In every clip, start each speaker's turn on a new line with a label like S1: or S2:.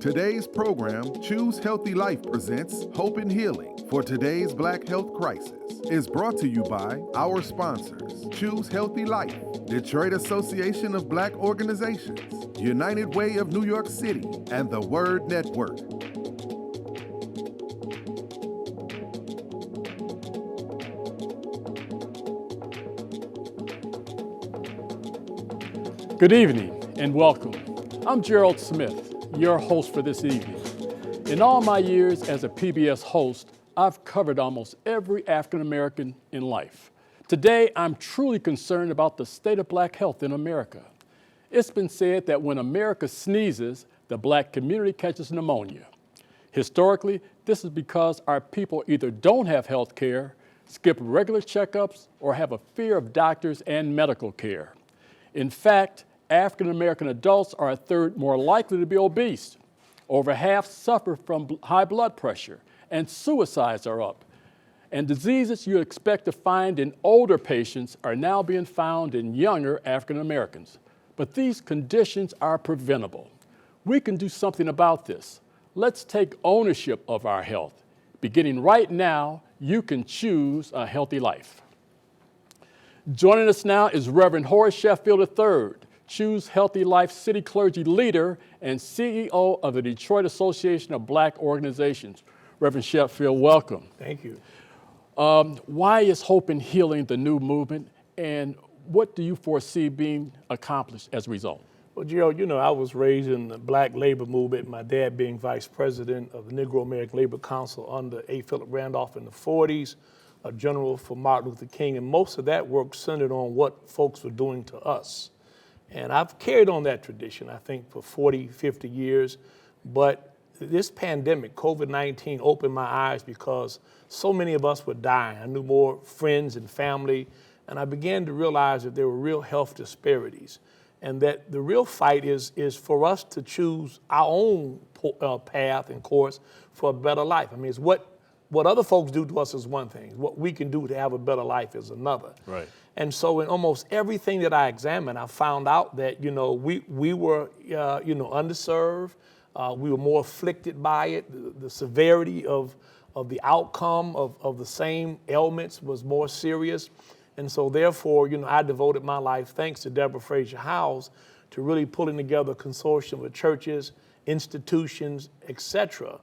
S1: Today's program, Choose Healthy Life presents Hope and Healing for today's Black health crisis, is brought to you by our sponsors, Choose Healthy Life, Detroit Association of Black Organizations, United Way of New York City, and the Word Network.
S2: Good evening and welcome. I'm Gerald Smith, your host for this evening. In all my years as a PBS host, I've covered almost every African American in life. Today, I'm truly concerned about the state of Black health in America. It's been said that when America sneezes, the Black community catches pneumonia. Historically, this is because our people either don't have health care, skip regular checkups, or have a fear of doctors and medical care. In fact, African American adults are a third more likely to be obese. Over half suffer from high blood pressure, and suicides are up. And diseases you expect to find in older patients are now being found in younger African Americans. But these conditions are preventable. We can do something about this. Let's take ownership of our health. Beginning right now, you can choose a healthy life. Joining us now is Reverend Horace Sheffield III, Choose Healthy Life City Clergy Leader and CEO of the Detroit Association of Black Organizations. Reverend Sheffield, welcome.
S3: Thank you.
S2: Why is Hope and Healing the new movement, and what do you foresee being accomplished as a result?
S3: Well, Gerald, you know, I was raised in the Black labor movement, my dad being vice president of the Negro American Labor Council under A. Philip Randolph in the 40s, a general for Martin Luther King, and most of that work centered on what folks were doing to us. And I've carried on that tradition, I think, for 40, 50 years. But this pandemic, COVID-19, opened my eyes because so many of us were dying. I knew more friends and family, and I began to realize that there were real health disparities, and that the real fight is for us to choose our own path and course for a better life. I mean, it's what other folks do to us is one thing. What we can do to have a better life is another.
S2: Right.
S3: And so in almost everything that I examined, I found out that, we were, underserved. We were more afflicted by it. The severity of the outcome of the same ailments was more serious. And so therefore, I devoted my life, thanks to Deborah Fraser Howes, to really pulling together a consortium of churches, institutions, et cetera,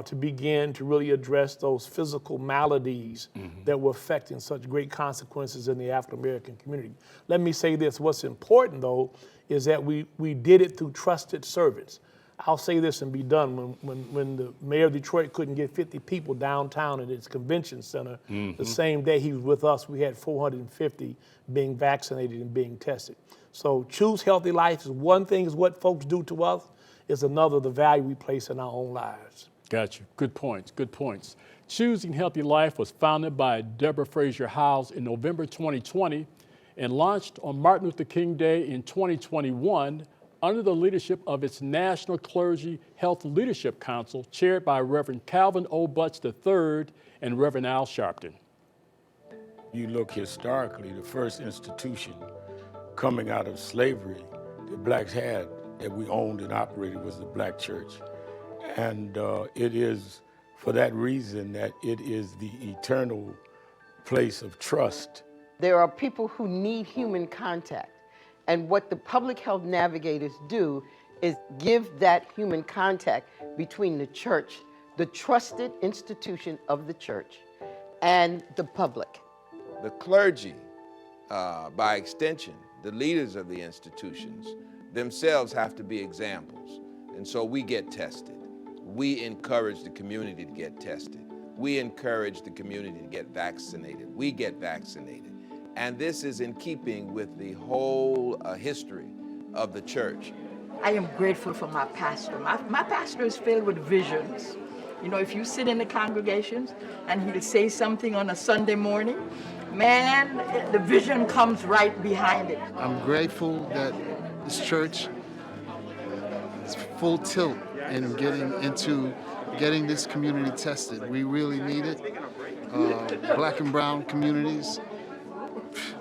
S3: to begin to really address those physical maladies that were affecting such great consequences in the African American community. Let me say this, what's important though, is that we did it through trusted servants. I'll say this and be done. When the mayor of Detroit couldn't get 50 people downtown at its convention center, the same day he was with us, we had 450 being vaccinated and being tested. So Choose Healthy Life is one thing, is what folks do to us, is another, the value we place in our own lives.
S2: Gotcha. Good points. Good points. Choosing Healthy Life was founded by Deborah Fraser Howes in November 2020 and launched on Martin Luther King Day in 2021 under the leadership of its National Clergy Health Leadership Council, chaired by Reverend Calvin O. Butts III and Reverend Al Sharpton.
S4: You look historically, the first institution coming out of slavery that blacks had, that we owned and operated, was the Black church. And it is for that reason that it is the eternal place of trust.
S5: There are people who need human contact. And what the public health navigators do is give that human contact between the church, the trusted institution of the church, and the public.
S6: The clergy, by extension, the leaders of the institutions, themselves have to be examples. And so we get tested. We encourage the community to get tested. We encourage the community to get vaccinated. We get vaccinated. And this is in keeping with the whole history of the church.
S7: I am grateful for my pastor. My pastor is filled with visions. You know, if you sit in the congregations and he'll say something on a Sunday morning, man, the vision comes right behind it.
S8: I'm grateful that this church is full tilt in getting this community tested. We really need it. Black and brown communities,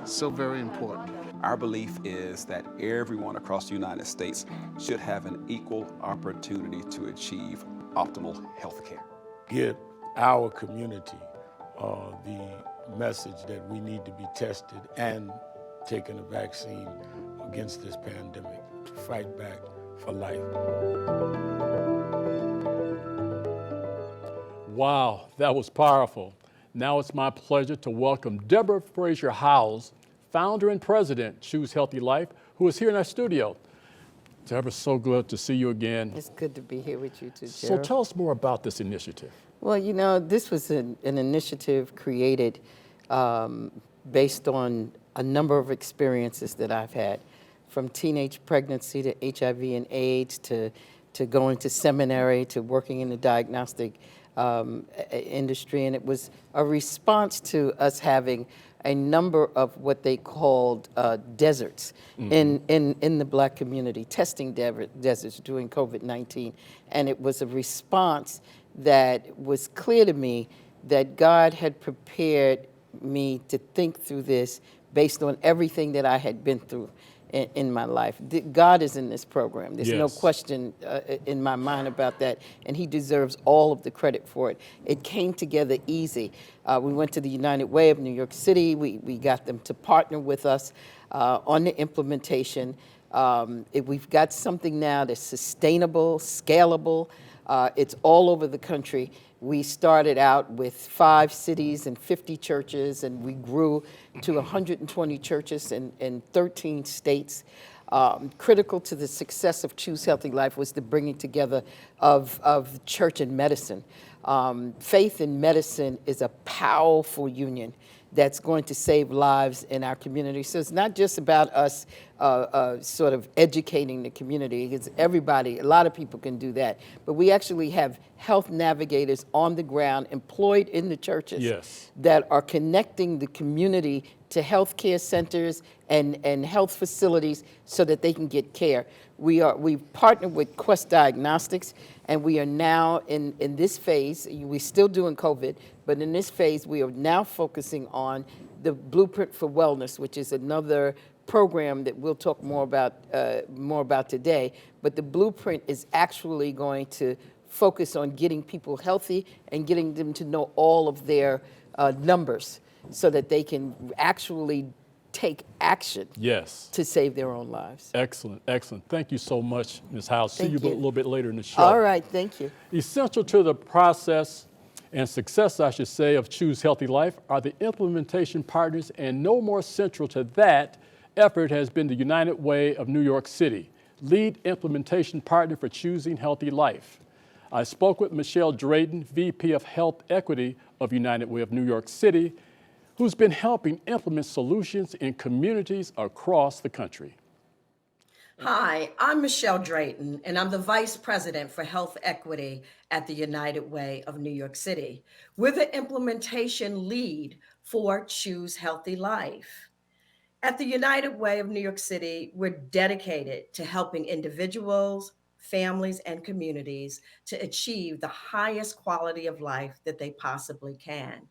S8: so very important.
S9: Our belief is that everyone across the United States should have an equal opportunity to achieve optimal health care.
S4: Get our community the message that we need to be tested and taking a vaccine against this pandemic to fight back for life.
S2: Wow, that was powerful. Now it's my pleasure to welcome Deborah Fraser-Howes, founder and president, Choose Healthy Life, who is here in our studio. Deborah, so good to see you again.
S5: It's good to be here with you too,
S2: So
S5: Gerald.
S2: tell us more about this initiative.
S5: Well, you know, this was an initiative created based on a number of experiences that I've had, from teenage pregnancy to HIV and AIDS to going to seminary to working in the diagnostic industry. And it was a response to us having a number of what they called deserts in the Black community, testing deserts during COVID-19. And it was a response that was clear to me that God had prepared me to think through this based on everything that I had been through in my life. God is in this program. There's no
S2: Yes.
S5: question in my mind about that, and he deserves all of the credit for it. It came together easy. We went to the United Way of New York City. We got them to partner with us on the implementation. We've got something now that's sustainable, scalable. It's all over the country. We started out with 5 cities and 50 churches, and we grew to 120 churches in 13 states. Critical to the success of Choose Healthy Life was the bringing together of church and medicine. Faith and medicine is a powerful union that's going to save lives in our community. So it's not just about us sort of educating the community, because everybody, a lot of people can do that, but we actually have health navigators on the ground employed in the churches
S2: Yes.
S5: that are connecting the community to healthcare centers and health facilities so that they can get care. We've partnered with Quest Diagnostics, and we are now in this phase. We're still doing COVID, but in this phase, we are now focusing on the Blueprint for Wellness, which is another program that we'll talk more about today. But the Blueprint is actually going to focus on getting people healthy and getting them to know all of their numbers so that they can actually take action
S2: Yes.
S5: to save their own lives.
S2: Excellent, excellent. Thank you so much, Ms. Howes. See
S5: Thank
S2: you a
S5: you.
S2: little bit later in the show.
S5: All right, thank you.
S2: Essential to the process and success, I should say, of Choose Healthy Life are the implementation partners, and no more central to that effort has been the United Way of New York City, lead implementation partner for Choosing Healthy Life. I spoke with Michelle Drayton, VP of Health Equity of United Way of New York City, who's been helping implement solutions in communities across the country.
S10: Hi, I'm Michelle Drayton, and I'm the Vice President for Health Equity at the United Way of New York City. We're the implementation lead for Choose Healthy Life. At the United Way of New York City, we're dedicated to helping individuals, families, and communities to achieve the highest quality of life that they possibly can.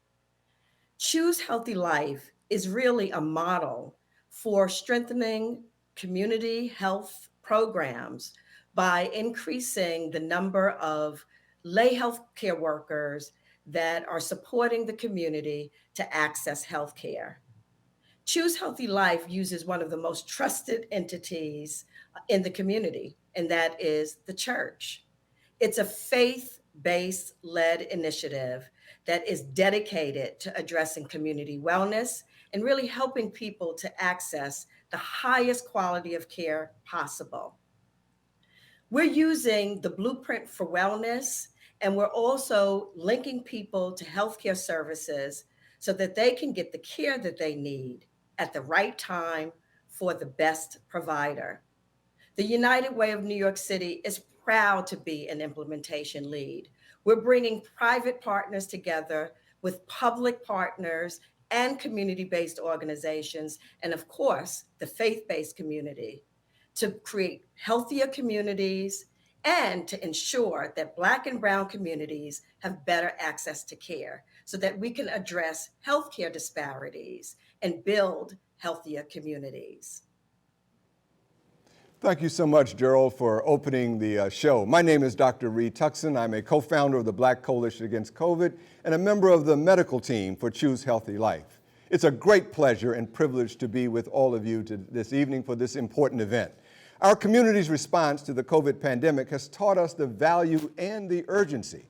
S10: Choose Healthy Life is really a model for strengthening community health programs by increasing the number of lay healthcare workers that are supporting the community to access healthcare. Choose Healthy Life uses one of the most trusted entities in the community, and that is the church. It's a faith-based led initiative that is dedicated to addressing community wellness and really helping people to access the highest quality of care possible. We're using the Blueprint for Wellness, and we're also linking people to healthcare services so that they can get the care that they need at the right time for the best provider. The United Way of New York City is proud to be an implementation lead. We're bringing private partners together with public partners and community-based organizations, and of course, the faith-based community, to create healthier communities and to ensure that Black and Brown communities have better access to care so that we can address healthcare disparities and build healthier communities.
S11: Thank you so much, Gerald, for opening the show. My name is Dr. Reed Tuckson. I'm a co-founder of the Black Coalition Against COVID and a member of the medical team for Choose Healthy Life. It's a great pleasure and privilege to be with all of you this evening for this important event. Our community's response to the COVID pandemic has taught us the value and the urgency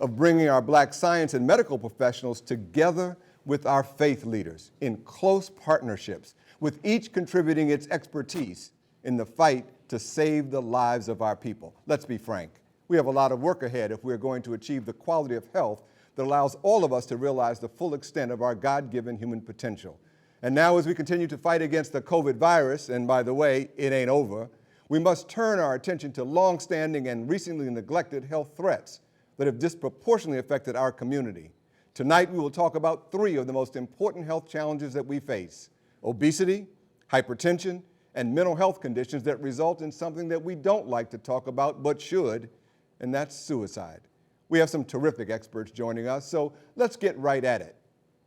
S11: of bringing our Black science and medical professionals together with our faith leaders in close partnerships, with each contributing its expertise in the fight to save the lives of our people. Let's be frank. We have a lot of work ahead if we're going to achieve the quality of health that allows all of us to realize the full extent of our God-given human potential. And now, as we continue to fight against the COVID virus, and by the way, it ain't over, we must turn our attention to long-standing and recently neglected health threats that have disproportionately affected our community. Tonight, we will talk about 3 of the most important health challenges that we face: obesity, hypertension, and mental health conditions that result in something that we don't like to talk about but should, and that's suicide. We have some terrific experts joining us, so let's get right at it.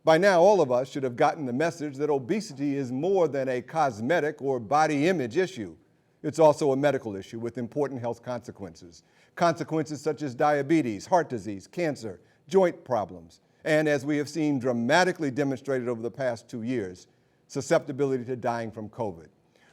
S11: By now, all of us should have gotten the message that obesity is more than a cosmetic or body image issue. It's also a medical issue with important health consequences. Consequences such as diabetes, heart disease, cancer, joint problems, and as we have seen dramatically demonstrated over the past 2 years, susceptibility to dying from COVID.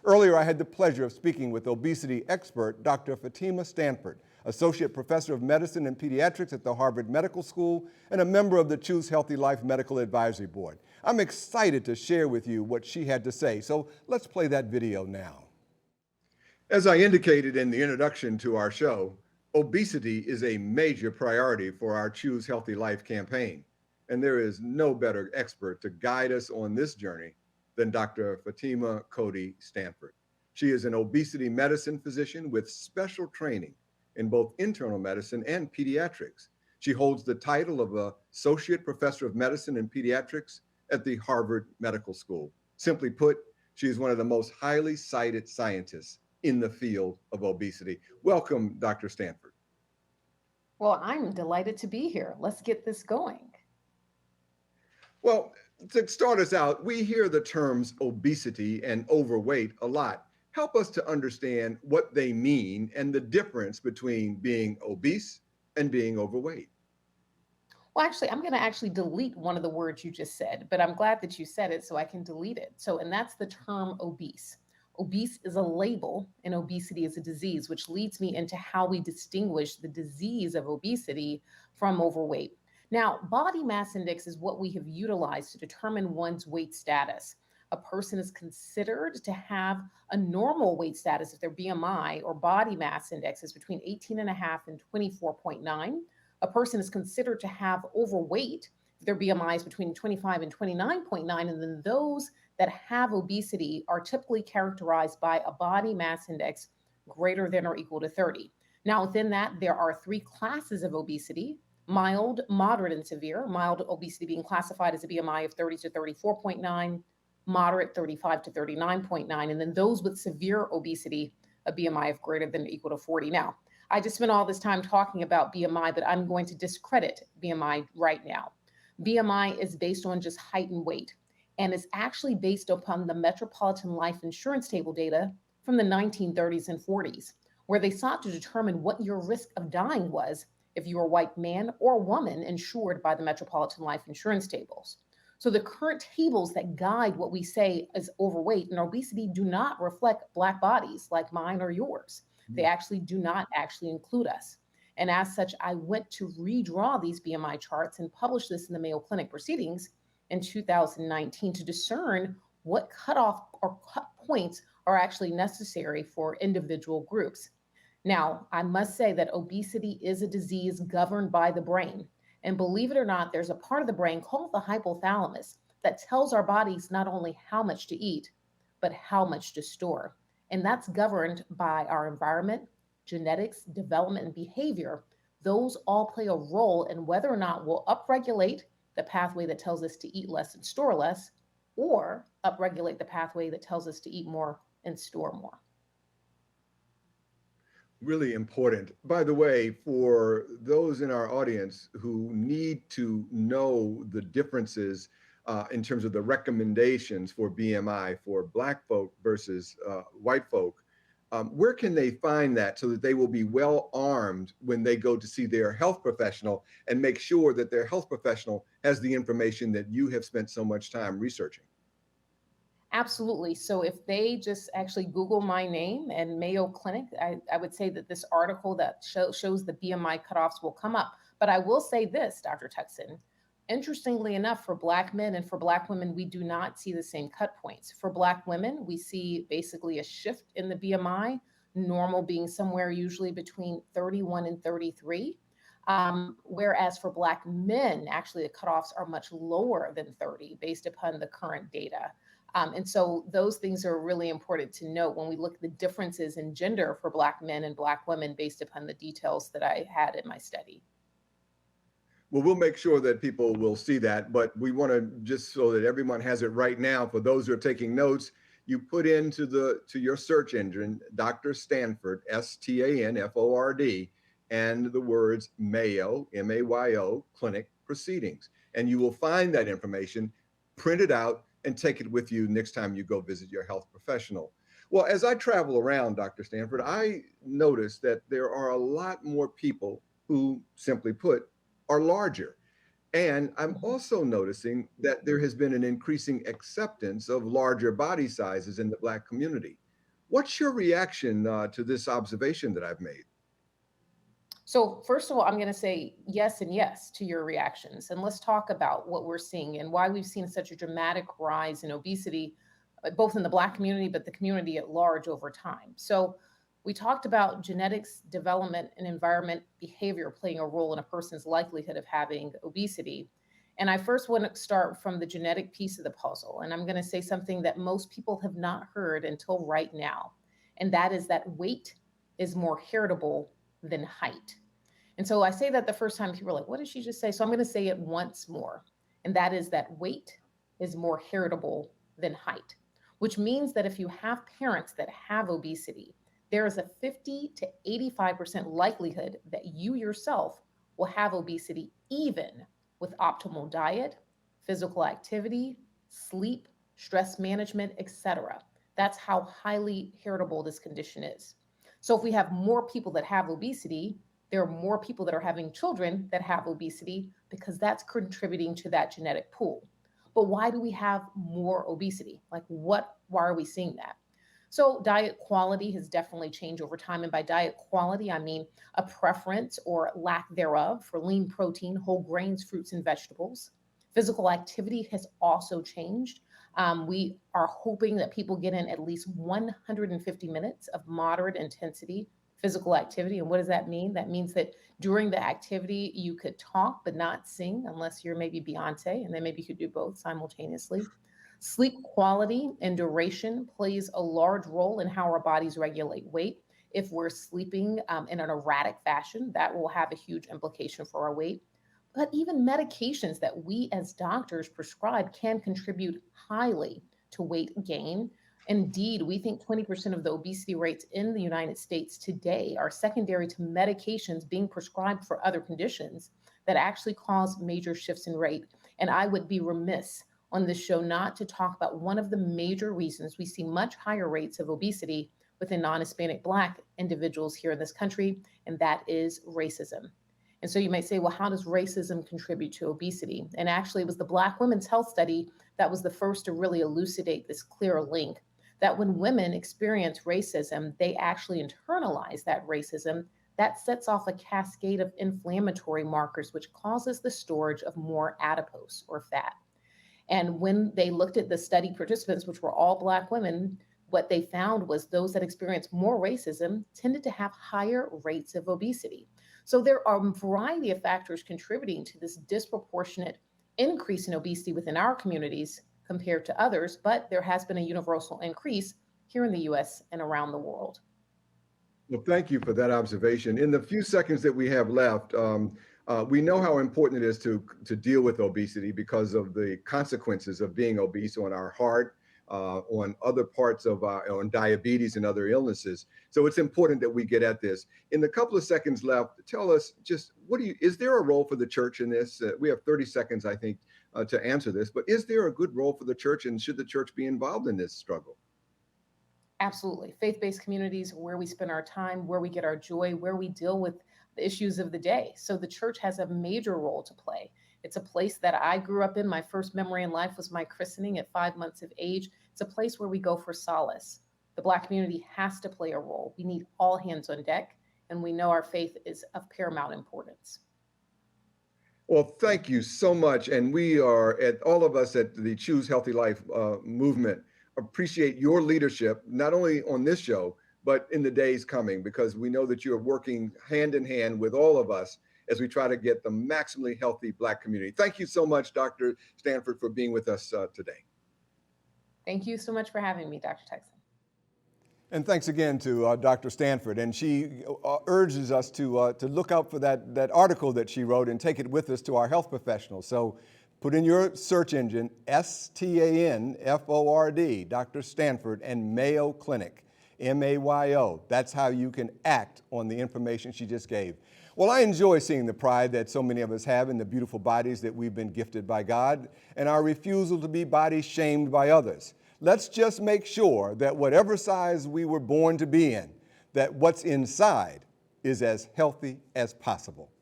S11: Earlier, I had the pleasure of speaking with obesity expert Dr. Fatima Stanford, Associate Professor of Medicine and Pediatrics at the Harvard Medical School and a member of the Choose Healthy Life Medical Advisory Board. I'm excited to share with you what she had to say, so let's play that video now. As I indicated in the introduction to our show, obesity is a major priority for our Choose Healthy Life campaign, and there is no better expert to guide us on this journey than Dr. Fatima Cody Stanford. She is an obesity medicine physician with special training in both internal medicine and pediatrics. She holds the title of Associate Professor of Medicine and Pediatrics at the Harvard Medical School. Simply put, she is one of the most highly cited scientists in the field of obesity. Welcome, Dr. Stanford.
S12: Well, I'm delighted to be here. Let's get this going.
S11: Well, to start us out, we hear the terms obesity and overweight a lot. Help us to understand what they mean and the difference between being obese and being overweight.
S12: Well, actually, I'm going to actually delete one of the words you just said, but I'm glad that you said it so I can delete it. And that's the term obese. Obese is a label and obesity is a disease, which leads me into how we distinguish the disease of obesity from overweight. Now, body mass index is what we have utilized to determine one's weight status. A person is considered to have a normal weight status if their BMI or body mass index is between 18.5 and 24.9. A person is considered to have overweight if their BMI is between 25 and 29.9. And then those that have obesity are typically characterized by a body mass index greater than or equal to 30. Now, within that, there are 3 classes of obesity: mild, moderate, and severe. Mild obesity being classified as a BMI of 30 to 34.9, moderate 35 to 39.9, and then those with severe obesity, a BMI of greater than or equal to 40. Now, I just spent all this time talking about BMI, but I'm going to discredit BMI right now. BMI is based on just height and weight, and it's actually based upon the Metropolitan Life Insurance Table data from the 1930s and 40s, where they sought to determine what your risk of dying was if you were a white man or woman insured by the Metropolitan Life Insurance Tables. So the current tables that guide what we say is overweight and obesity do not reflect Black bodies like mine or yours. They actually do not actually include us. And as such, I went to redraw these BMI charts and publish this in the Mayo Clinic Proceedings in 2019 to discern what cutoff or cut points are actually necessary for individual groups. Now, I must say that obesity is a disease governed by the brain. And believe it or not, there's a part of the brain called the hypothalamus that tells our bodies not only how much to eat, but how much to store. And that's governed by our environment, genetics, development, and behavior. Those all play a role in whether or not we'll upregulate the pathway that tells us to eat less and store less, or upregulate the pathway that tells us to eat more and store more.
S11: Really important. By the way, for those in our audience who need to know the differences in terms of the recommendations for BMI for Black folk versus white folk. Where can they find that so that they will be well armed when they go to see their health professional and make sure that their health professional has the information that you have spent so much time researching?
S12: Absolutely. So if they just actually Google my name and Mayo Clinic, I would say that this article that shows the BMI cutoffs will come up. But I will say this, Dr. Tuckson, interestingly enough, for Black men and for Black women, we do not see the same cut points. For Black women, we see basically a shift in the BMI, normal being somewhere usually between 31 and 33. Whereas for Black men, actually the cutoffs are much lower than 30 based upon the current data. And so those things are really important to note when we look at the differences in gender for Black men and Black women based upon the details that I had in my study.
S11: Well, we'll make sure that people will see that, but we want to just so that everyone has it right now. For those who are taking notes, you put into your search engine, Dr. Stanford, STANFORD, and the words Mayo, MAYO, clinic proceedings. And you will find that information, print it out, and take it with you next time you go visit your health professional. Well, as I travel around, Dr. Stanford, I notice that there are a lot more people who, simply put, are larger. And I'm also noticing that there has been an increasing acceptance of larger body sizes in the Black community. What's your reaction to this observation that I've made?
S12: So first of all, I'm going to say yes and yes to your reactions. And let's talk about what we're seeing and why we've seen such a dramatic rise in obesity, both in the Black community, but the community at large over time. So we talked about genetics, development, and environment behavior playing a role in a person's likelihood of having obesity. And I first want to start from the genetic piece of the puzzle. And I'm going to say something that most people have not heard until right now. And that is that weight is more heritable than height. And so I say that the first time, people are like, what did she just say? So I'm going to say it once more. And that is that weight is more heritable than height, which means that if you have parents that have obesity, there is a 50 to 85% likelihood that you yourself will have obesity, even with optimal diet, physical activity, sleep, stress management, etc. That's how highly heritable this condition is. So if we have more people that have obesity, there are more people that are having children that have obesity because that's contributing to that genetic pool. But why do we have more obesity? Why are we seeing that? So diet quality has definitely changed over time. And by diet quality, I mean a preference or lack thereof for lean protein, whole grains, fruits, and vegetables. Physical activity has also changed. We are hoping that people get in at least 150 minutes of moderate intensity physical activity. And what does that mean? That means that during the activity, you could talk but not sing, unless you're maybe Beyonce, and then maybe you could do both simultaneously. Sleep quality and duration plays a large role in how our bodies regulate weight. If we're sleeping in an erratic fashion, that will have a huge implication for our weight. But even medications that we as doctors prescribe can contribute highly to weight gain. Indeed, we think 20% of the obesity rates in the United States today are secondary to medications being prescribed for other conditions that actually cause major shifts in rate. And I would be remiss on this show not to talk about one of the major reasons we see much higher rates of obesity within non-Hispanic Black individuals here in this country, and that is racism. And so you might say, well, how does racism contribute to obesity? And actually, it was the Black Women's Health Study that was the first to really elucidate this clear link, that when women experience racism, they actually internalize that racism. That sets off a cascade of inflammatory markers, which causes the storage of more adipose or fat. And when they looked at the study participants, which were all Black women, what they found was those that experienced more racism tended to have higher rates of obesity. So there are a variety of factors contributing to this disproportionate increase in obesity within our communities compared to others, but there has been a universal increase here in the US and around the world.
S11: Well, thank you for that observation. In the few seconds that we have left, we know how important it is to deal with obesity because of the consequences of being obese on our heart, on other parts of on diabetes and other illnesses. So it's important that we get at this. In the couple of seconds left, tell us just is there a role for the church in this? We have 30 seconds, I think, to answer this, but is there a good role for the church, and should the church be involved in this struggle?
S12: Absolutely. Faith-based communities are where we spend our time, where we get our joy, where we deal with the issues of the day. So the church has a major role to play. It's a place that I grew up in. My first memory in life was my christening at 5 months of age. It's a place where we go for solace. The Black community has to play a role. We need all hands on deck, and we know our faith is of paramount importance.
S11: Well, thank you so much. And we are, all of us at the Choose Healthy Life movement, appreciate your leadership, not only on this show, but in the days coming, because we know that you are working hand in hand with all of us as we try to get the maximally healthy Black community. Thank you so much, Dr. Stanford, for being with us today.
S12: Thank you so much for having me, Dr. Tuckson.
S11: And thanks again to Dr. Stanford. And she urges us to look out for that article that she wrote and take it with us to our health professionals. So put in your search engine, STANFORD, Dr. Stanford, and Mayo Clinic, MAYO. That's how you can act on the information she just gave. Well, I enjoy seeing the pride that so many of us have in the beautiful bodies that we've been gifted by God, and our refusal to be body shamed by others. Let's just make sure that whatever size we were born to be in, that what's inside is as healthy as possible.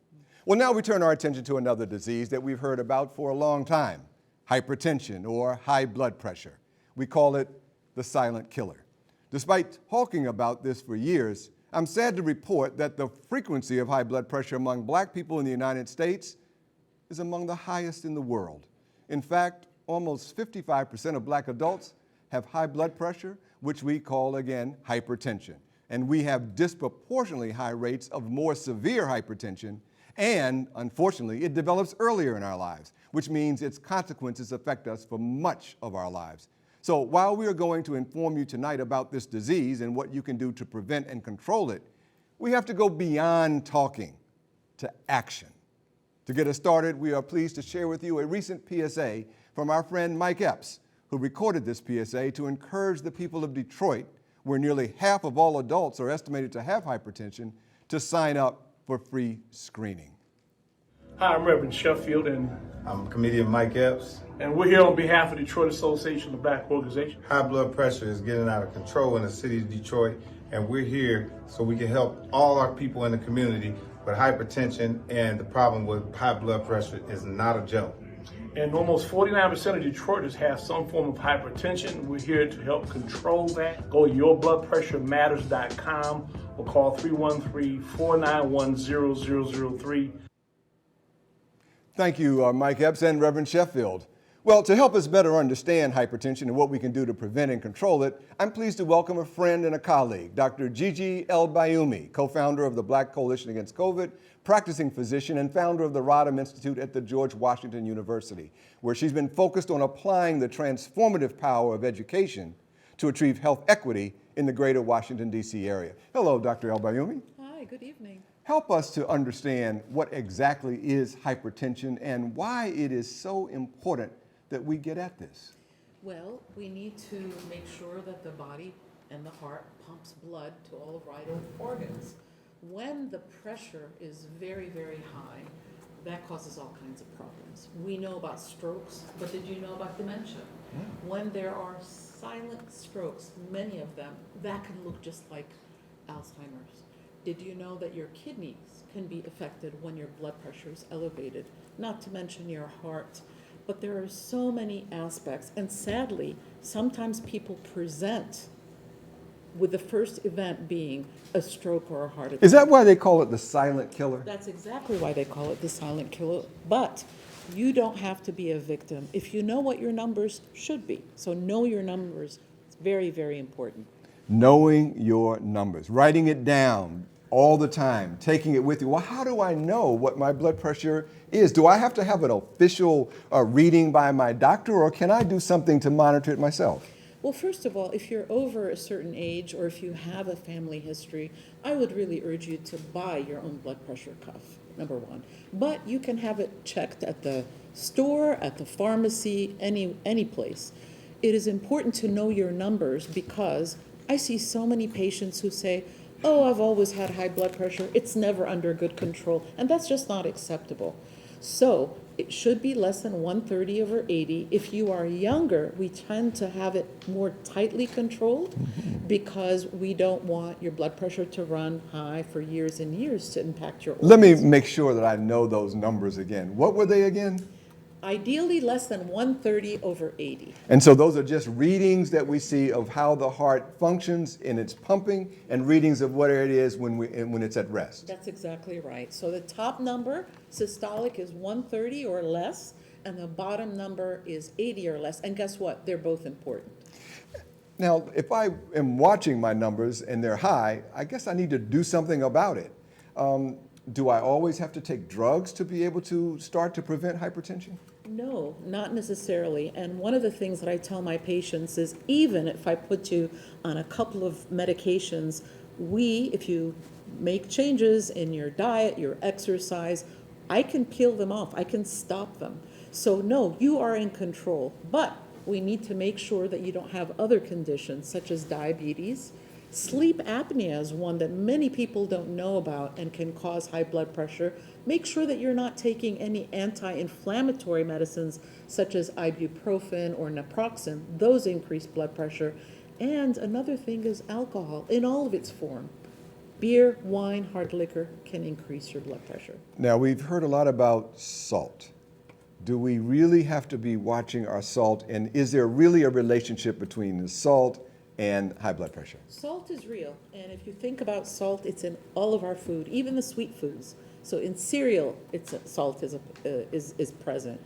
S11: Well, now we turn our attention to another disease that we've heard about for a long time, hypertension or high blood pressure. We call it the silent killer. Despite talking about this for years, I'm sad to report that the frequency of high blood pressure among Black people in the United States is among the highest in the world. In fact, almost 55% of Black adults have high blood pressure, which we call, again, hypertension. And we have disproportionately high rates of more severe hypertension, and unfortunately, it develops earlier in our lives, which means its consequences affect us for much of our lives. So while we are going to inform you tonight about this disease and what you can do to prevent and control it, we have to go beyond talking to action. To get us started, we are pleased to share with you a recent PSA from our friend Mike Epps, who recorded this PSA to encourage the people of Detroit, where nearly half of all adults are estimated to have hypertension, to sign up for free screening.
S3: Hi, I'm Reverend Sheffield, and
S13: I'm comedian Mike Epps.
S3: And we're here on behalf of Detroit Association of Black Organizations.
S13: High blood pressure is getting out of control in the city of Detroit, and we're here so we can help all our people in the community. But hypertension and the problem with high blood pressure is not a joke.
S3: And almost 49% of Detroiters have some form of hypertension. We're here to help control that. Go to yourbloodpressurematters.com or call 313-491-0003.
S11: Thank you, Mike Epps and Reverend Sheffield. Well, to help us better understand hypertension and what we can do to prevent and control it, I'm pleased to welcome a friend and a colleague, Dr. Gigi El-Bayoumi, co-founder of the Black Coalition Against COVID, practicing physician and founder of the Rodham Institute at the George Washington University, where she's been focused on applying the transformative power of education to achieve health equity in the greater Washington, D.C. area. Hello, Dr. El-Bayoumi.
S14: Hi, good evening.
S11: Help us to understand what exactly is hypertension and why it is so important that we get at this.
S14: Well, we need to make sure that the body and the heart pumps blood to all vital organs. When the pressure is very, very high, that causes all kinds of problems. We know about strokes, but did you know about dementia? When there are silent strokes, many of them, that can look just like Alzheimer's. Did you know that your kidneys can be affected when your blood pressure is elevated? Not to mention your heart. But there are so many aspects, and sadly, sometimes people present with the first event being a stroke or a heart attack.
S11: Is that why they call it the silent killer?
S14: That's exactly why they call it the silent killer. But you don't have to be a victim if you know what your numbers should be. So know your numbers. It's very, very important.
S11: Knowing your numbers, writing it down all the time, taking it with you. Well, how do I know what my blood pressure is? Do I have to have an official reading by my doctor, or can I do something to monitor it myself?
S14: Well, first of all, if you're over a certain age or if you have a family history, I would really urge you to buy your own blood pressure cuff, number one. But you can have it checked at the store, at the pharmacy, any place. It is important to know your numbers because I see so many patients who say, oh, I've always had high blood pressure. It's never under good control. And that's just not acceptable. So it should be less than 130/80. If you are younger, we tend to have it more tightly controlled because we don't want your blood pressure to run high for years and years to impact your organs.
S11: Let me make sure that I know those numbers again. What were they again?
S14: Ideally less than 130/80.
S11: And so those are just readings that we see of how the heart functions in its pumping and readings of what it is when it's at rest.
S14: That's exactly right. So the top number, systolic, is 130 or less, and the bottom number is 80 or less. And guess what? They're both important.
S11: Now, if I am watching my numbers and they're high, I guess I need to do something about it. Do I always have to take drugs to be able to start to prevent hypertension?
S14: No, not necessarily. And one of the things that I tell my patients is even if I put you on a couple of medications, if you make changes in your diet, your exercise, I can peel them off. I can stop them. So no, you are in control. But we need to make sure that you don't have other conditions such as diabetes. Sleep apnea is one that many people don't know about and can cause high blood pressure. Make sure that you're not taking any anti-inflammatory medicines such as ibuprofen or naproxen. Those increase blood pressure. And another thing is alcohol in all of its form. Beer, wine, hard liquor can increase your blood pressure.
S11: Now, we've heard a lot about salt. Do we really have to be watching our salt? And is there really a relationship between the salt and high blood pressure?
S14: Salt is real, and if you think about salt, it's in all of our food, even the sweet foods. So in cereal, salt is present.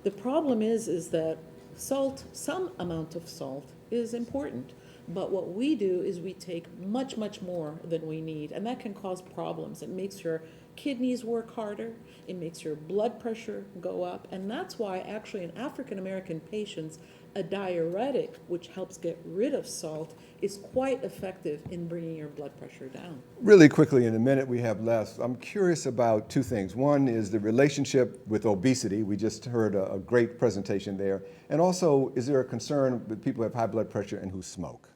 S14: The problem is that salt, some amount of salt, is important. But what we do is we take much, much more than we need, and that can cause problems. It makes your kidneys work harder, it makes your blood pressure go up, and that's why actually in African American patients, a diuretic, which helps get rid of salt, is quite effective in bringing your blood pressure down.
S11: Really quickly, in the minute we have left, I'm curious about two things. One is the relationship with obesity. We just heard a great presentation there. And also, is there a concern with people who have high blood pressure and who smoke?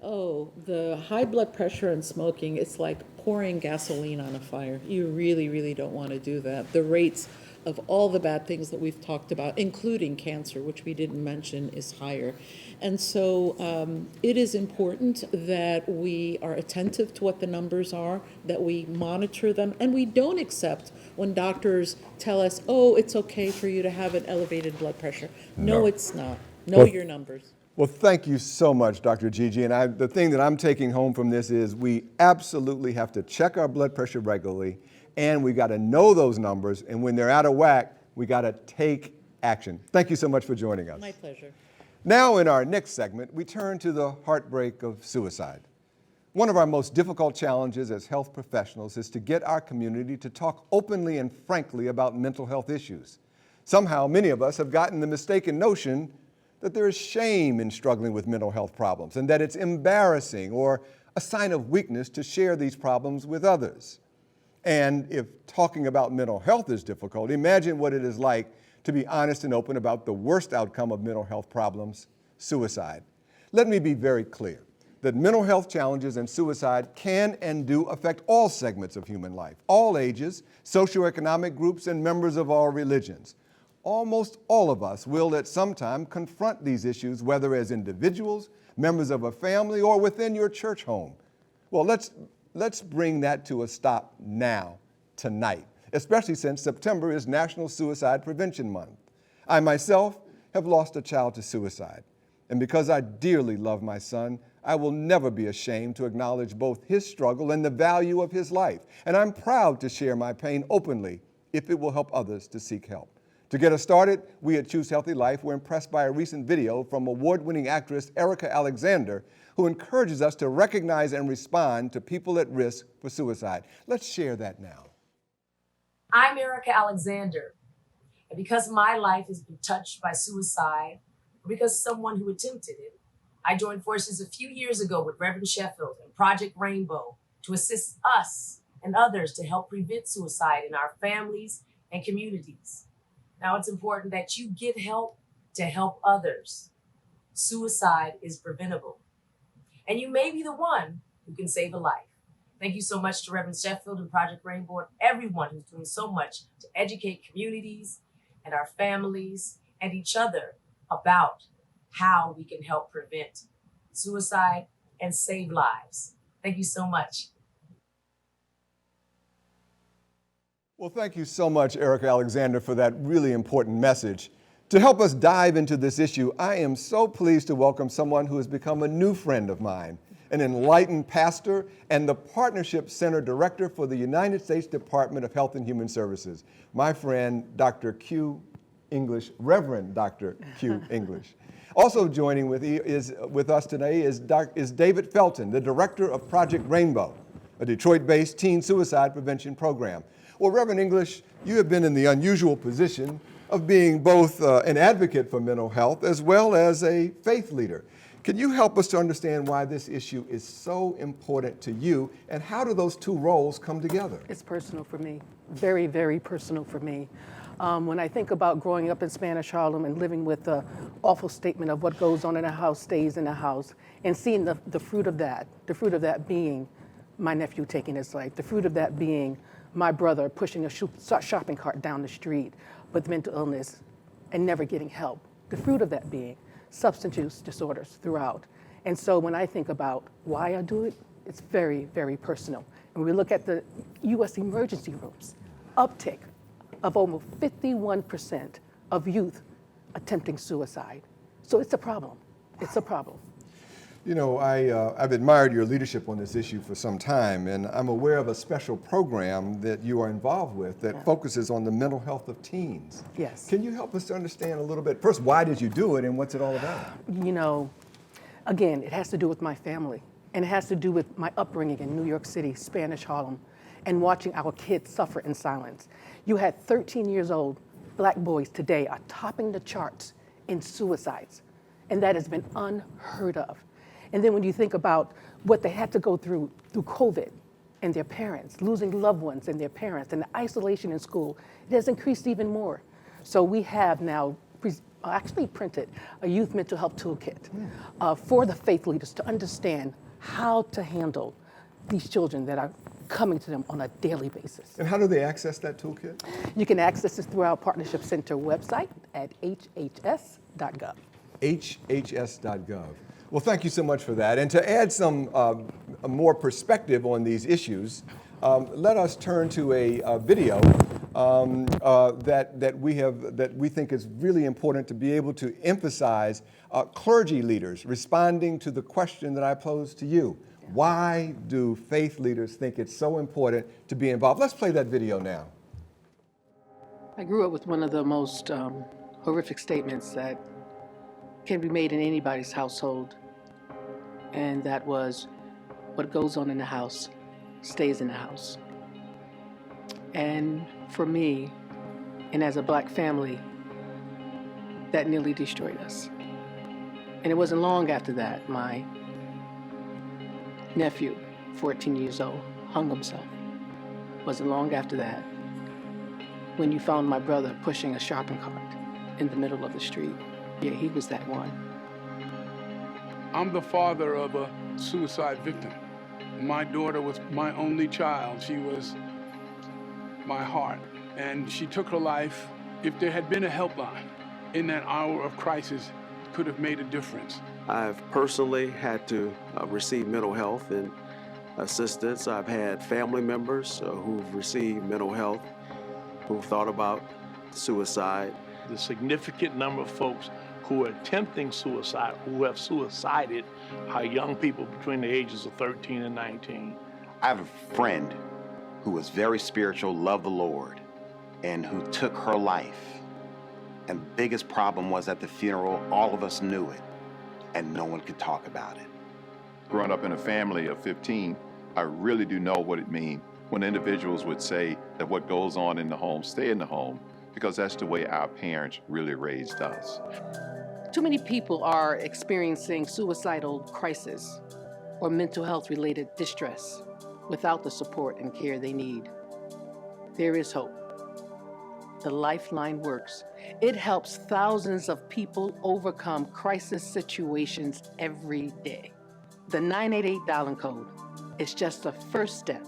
S14: Oh, the high blood pressure and smoking, it's like pouring gasoline on a fire. You really, really don't want to do that. The rates of all the bad things that we've talked about, including cancer, which we didn't mention, is higher. And so it is important that we are attentive to what the numbers are, that we monitor them, and we don't accept when doctors tell us, oh, it's okay for you to have an elevated blood pressure. No, it's not. Know your numbers.
S11: Well, thank you so much, Dr. Gigi. And the thing that I'm taking home from this is we absolutely have to check our blood pressure regularly, and we got to know those numbers. And when they're out of whack, we got to take action. Thank you so much for joining us.
S14: My pleasure.
S11: Now, in our next segment, we turn to the heartbreak of suicide. One of our most difficult challenges as health professionals is to get our community to talk openly and frankly about mental health issues. Somehow, many of us have gotten the mistaken notion that there is shame in struggling with mental health problems and that it's embarrassing or a sign of weakness to share these problems with others. And if talking about mental health is difficult, imagine what it is like to be honest and open about the worst outcome of mental health problems, suicide. Let me be very clear that mental health challenges and suicide can and do affect all segments of human life, all ages, socioeconomic groups, and members of all religions. Almost all of us will at some time confront these issues, whether as individuals, members of a family, or within your church home. Well, let's bring that to a stop now, tonight, especially since September is National Suicide Prevention Month. I myself have lost a child to suicide, and because I dearly love my son, I will never be ashamed to acknowledge both his struggle and the value of his life, and I'm proud to share my pain openly if it will help others to seek help. To get us started, we at Choose Healthy Life were impressed by a recent video from award-winning actress Erica Alexander, who encourages us to recognize and respond to people at risk for suicide. Let's share that now.
S15: I'm Erica Alexander, and because my life has been touched by suicide, or because someone who attempted it, I joined forces a few years ago with Reverend Sheffield and Project Rainbow to assist us and others to help prevent suicide in our families and communities. Now, it's important that you get help to help others. Suicide is preventable. And you may be the one who can save a life. Thank you so much to Reverend Sheffield and Project Rainbow and everyone who's doing so much to educate communities and our families and each other about how we can help prevent suicide and save lives. Thank you so much.
S11: Well, thank you so much, Erica Alexander, for that really important message. To help us dive into this issue, I am so pleased to welcome someone who has become a new friend of mine, an enlightened pastor and the Partnership Center Director for the United States Department of Health and Human Services, my friend, Dr. Q English, Reverend Dr. Q English. Also joining with us today is David Felton, the Director of Project Rainbow, a Detroit-based teen suicide prevention program. Well, Reverend English, you have been in the unusual position of being both an advocate for mental health as well as a faith leader. Can you help us to understand why this issue is so important to you, and how do those two roles come together?
S16: It's personal for me, very, very personal for me. When I think about growing up in Spanish Harlem and living with the awful statement of what goes on in a house stays in a house, and seeing the fruit of that being my nephew taking his life, the fruit of that being my brother pushing a shopping cart down the street with mental illness and never getting help, the fruit of that being substance use disorders throughout. And so when I think about why I do it, it's very, very personal. And we look at the U.S. emergency rooms, uptick of almost 51% of youth attempting suicide. So it's a problem. It's a problem.
S11: You know, I've admired your leadership on this issue for some time, and I'm aware of a special program that you are involved with that focuses on the mental health of teens.
S16: Yes.
S11: Can you help us to understand a little bit, first, why did you do it and what's it all about?
S16: You know, again, it has to do with my family, and it has to do with my upbringing in New York City, Spanish Harlem, and watching our kids suffer in silence. You had 13 years old black boys today are topping the charts in suicides, and that has been unheard of. And then when you think about what they had to go through COVID and their parents, losing loved ones and their parents, and the isolation in school, it has increased even more. So we have now actually printed a youth mental health toolkit for the faith leaders to understand how to handle these children that are coming to them on a daily basis.
S11: And how do they access that toolkit?
S16: You can access this through our Partnership Center website at hhs.gov.
S11: hhs.gov. Well, thank you so much for that. And to add some more perspective on these issues, let us turn to a video that we think is really important to be able to emphasize clergy leaders responding to the question that I posed to you. Why do faith leaders think it's so important to be involved? Let's play that video now.
S16: I grew up with one of the most horrific statements that can be made in anybody's household, and that was, what goes on in the house stays in the house. And for me, and as a black family, that nearly destroyed us. And it wasn't long after that, my nephew, 14 years old, hung himself. It wasn't long after that when you found my brother pushing a shopping cart in the middle of the street. Yeah, he was that one.
S17: I'm the father of a suicide victim. My daughter was my only child. She was my heart, and she took her life. If there had been a helpline in that hour of crisis, it could have made a difference.
S18: I've personally had to receive mental health and assistance. I've had family members who've received mental health, who've thought about suicide.
S3: The significant number of folks who are attempting suicide, who have suicided, are young people between the ages of 13 and 19.
S19: I have a friend who was very spiritual, loved the Lord, and who took her life. And the biggest problem was at the funeral, all of us knew it, and no one could talk about it.
S20: Growing up in a family of 15, I really do know what it means when individuals would say that what goes on in the home, stay in the home, because that's the way our parents really raised us.
S16: Too many people are experiencing suicidal crisis or mental health related distress without the support and care they need. There is hope. The Lifeline works. It helps thousands of people overcome crisis situations every day. The 988 dialing code is just the first step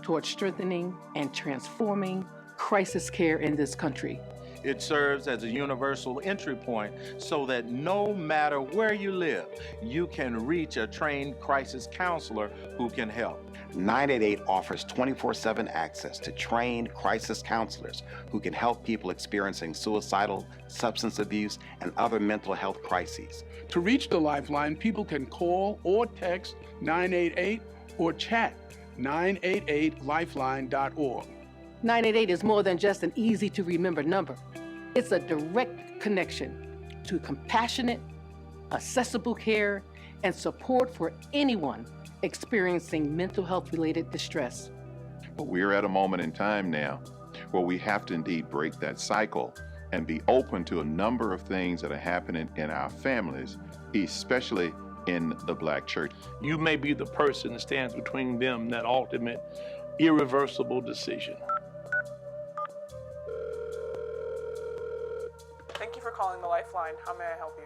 S16: towards strengthening and transforming crisis care in this country.
S21: It serves as a universal entry point so that no matter where you live, you can reach a trained crisis counselor who can help.
S19: 988 offers 24/7 access to trained crisis counselors who can help people experiencing suicidal, substance abuse, and other mental health crises.
S17: To reach the Lifeline, people can call or text 988 or chat 988lifeline.org.
S16: 988 is more than just an easy to remember number. It's a direct connection to compassionate, accessible care and support for anyone experiencing mental health related distress.
S20: But we're at a moment in time now where we have to indeed break that cycle and be open to a number of things that are happening in our families, especially in the Black church.
S3: You may be the person that stands between them and that ultimate, irreversible decision.
S22: Thank you for calling the Lifeline. How may I help you?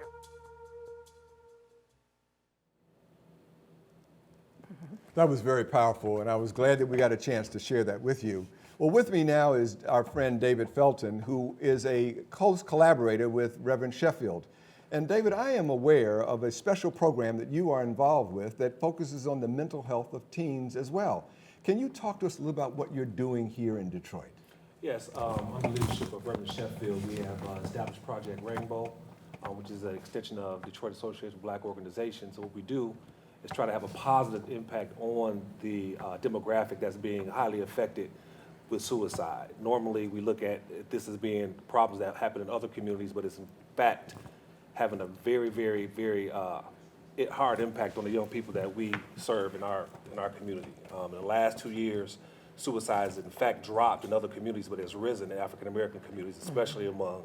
S11: That was very powerful, and I was glad that we got a chance to share that with you. Well, with me now is our friend David Felton, who is a close collaborator with Reverend Sheffield. And David, I am aware of a special program that you are involved with that focuses on the mental health of teens as well. Can you talk to us a little about what you're doing here in Detroit?
S23: Yes, under the leadership of Reverend Sheffield, we have established Project Rainbow, which is an extension of Detroit Association of Black Organizations. So what we do is try to have a positive impact on the demographic that's being highly affected with suicide. Normally, we look at this as being problems that happen in other communities, but it's in fact having a very, very, very hard impact on the young people that we serve in our community. In the last 2 years, suicide has in fact dropped in other communities, but has risen in African American communities, especially among